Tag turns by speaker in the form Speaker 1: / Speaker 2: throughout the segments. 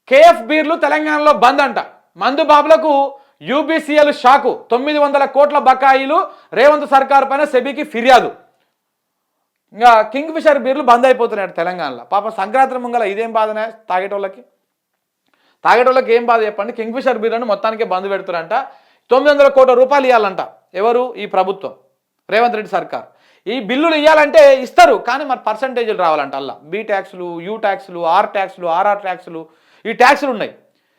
Speaker 1: KF బీర్లు తెలంగాణలో బంద్ అంట. మందు బాబులకు యూబీసీఎల్ షాకు. 900 కోట్ల బకాయిలు రేవంత్ సర్కార్ పైన సెబీకి ఫిర్యాదు. ఇంకా కింగ్ ఫిషర్ బీర్లు బంద్ అయిపోతున్నాయి తెలంగాణలో. పాప సంక్రాంతి ముంగల ఇదేం బాధనే తాగేటోళ్ళకి ఏం బాధ చెప్పండి. కింగ్ ఫిషర్ బీర్లను మొత్తానికి బంద్ పెడుతున్నారంట. 900 కోట్ల రూపాయలు ఇవ్వాలంట. ఎవరు? ఈ ప్రభుత్వం, రేవంత్ రెడ్డి సర్కార్. ఈ బిల్లులు ఇవ్వాలంటే ఇస్తారు, కానీ మరి పర్సంటేజీలు రావాలంట. అలా బి ట్యాక్సులు, యూ ట్యాక్సులు, ఆర్ ట్యాక్సులు, ఆర్ఆర్ ట్యాక్సులు, ఈ ట్యాక్సులు ఉన్నాయి.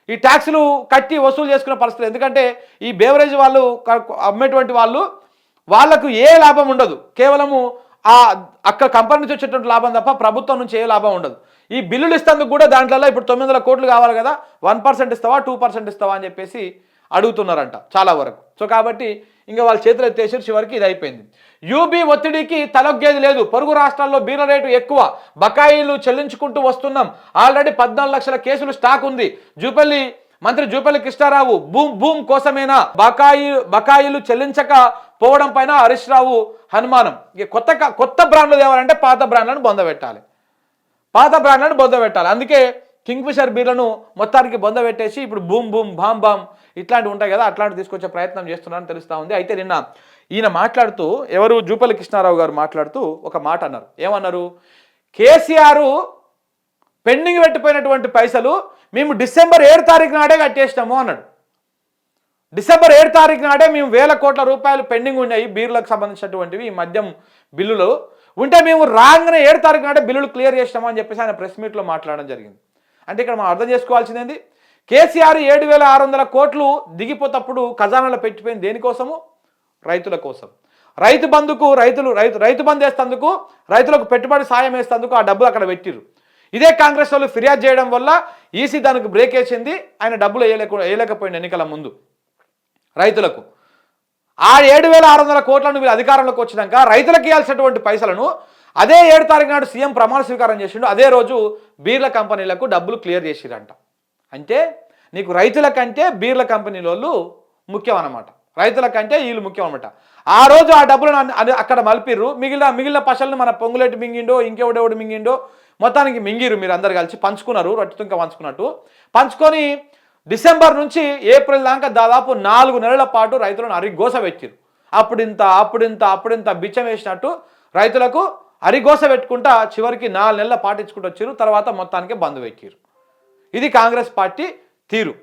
Speaker 1: ఈ ట్యాక్సులు కట్టి వసూలు చేసుకునే పరిస్థితులు. ఎందుకంటే ఈ బేవరేజ్ వాళ్ళు అమ్మేటువంటి వాళ్ళకు ఏ లాభం ఉండదు. కేవలము అక్కడ కంపెనీ నుంచి వచ్చేటువంటి లాభం తప్ప ప్రభుత్వం నుంచి ఏ లాభం ఉండదు. ఈ బిల్లులు ఇస్తేందుకు కూడా దాంట్లో ఇప్పుడు 900 కోట్లు కావాలి కదా, 1% ఇస్తావా 2% ఇస్తావా అని చెప్పేసి అడుగుతున్నారంట చాలా వరకు. సో కాబట్టి ఇంకా వాళ్ళ చేతులు ఎత్తేసి చివరికి ఇది అయిపోయింది. యూబీ ఒత్తిడికి తలొగ్గేది లేదు. పొరుగు రాష్ట్రాల్లో బీర్ల రేటు ఎక్కువ, బకాయిలు చెల్లించుకుంటూ వస్తున్నాం. ఆల్రెడీ 14 లక్షల కేసులు స్టాక్ ఉంది. మంత్రి జూపల్లి కృష్ణారావు భూమ్ కోసమేనా బకాయిలు చెల్లించక పోవడం పైన హరీష్ రావు హనుమానం. ఇక కొత్త బ్రాండ్లు తేవాలంటే పాత బ్రాండ్లను బొందబెట్టాలి. అందుకే కింగ్ ఫిషర్ బీర్లను మొత్తానికి బొందబెట్టేసి ఇప్పుడు బూమ్ బామ్ ఇట్లాంటివి ఉంటాయి కదా, అట్లాంటివి తీసుకొచ్చే ప్రయత్నం చేస్తున్నారని తెలుస్తూ ఉంది. అయితే నిన్న ఈయన మాట్లాడుతూ, ఎవరు జూపల్లి కృష్ణారావు గారు మాట్లాడుతూ ఒక మాట అన్నారు. ఏమన్నారు? కేసీఆర్ పెండింగ్ పెట్టిపోయినటువంటి పైసలు మేము డిసెంబర్ 7 తారీఖు నాడే కట్టేసినాము అన్నాడు. డిసెంబర్ 7 తారీఖు నాడే మేము 1000 కోట్ల రూపాయలు పెండింగ్ ఉన్నాయి బీర్లకు సంబంధించినటువంటివి, ఈ మద్యం బిల్లులు ఉంటే మేము రాగానే 7 తారీఖు నాడే బిల్లులు క్లియర్ చేసినాము అని చెప్పేసి ఆయన ప్రెస్ మీట్లో మాట్లాడడం జరిగింది. అంటే ఇక్కడ మనం అర్థం చేసుకోవాల్సింది ఏంది? కేసీఆర్ 7600 కోట్లు దిగిపోతప్పుడు ఖజానాలో పెట్టిపోయింది దేనికోసము? రైతుల కోసం. రైతు బంధుకు రైతు బంధు వేస్తేందుకు, రైతులకు పెట్టుబడి సాయం వేస్తేందుకు ఆ డబ్బులు అక్కడ పెట్టిరు. ఇదే కాంగ్రెస్ వాళ్ళు ఫిర్యాదు చేయడం వల్ల ఈసీ దానికి బ్రేక్ వేసింది. ఆయన డబ్బులు వేయలేకపోయింది ఎన్నికల ముందు రైతులకు. ఆ 7600 కోట్లను వీళ్ళు అధికారంలోకి వచ్చినాక రైతులకు ఇవ్వాల్సినటువంటి పైసలను అదే 7 తారీఖు నాడు సీఎం ప్రమాణ స్వీకారం చేసిండు. అదే రోజు బీర్ల కంపెనీలకు డబ్బులు క్లియర్ చేసిరంట. అంటే నీకు రైతుల కంటే బీర్ల కంపెనీల వాళ్ళు ముఖ్యం అన్నమాట. రైతుల కంటే వీళ్ళు ముఖ్యం అనమాట. ఆ రోజు ఆ డబ్బులను అక్కడ మలిపిర్రు. మిగిలిన పశలను మన పొంగులేటి మింగిండో ఇంకెవడెవడు మింగిండో మొత్తానికి మింగిరు. మీరు అందరు కలిసి పంచుకున్నారు, రొట్టెతుంక పంచుకున్నట్టు పంచుకొని డిసెంబర్ నుంచి ఏప్రిల్ దాకా దాదాపు 4 నెలల పాటు రైతులను అరిగోస పెట్టిరు. అప్పుడింత బిచ్చం వేసినట్టు రైతులకు అరిగోస పెట్టుకుంటా చివరికి 4 నెలల పాటించుకుంటూ వచ్చారు. తర్వాత మొత్తానికి బంద్ పెట్టిరు. ఇది కాంగ్రెస్ పార్టీ తీరు.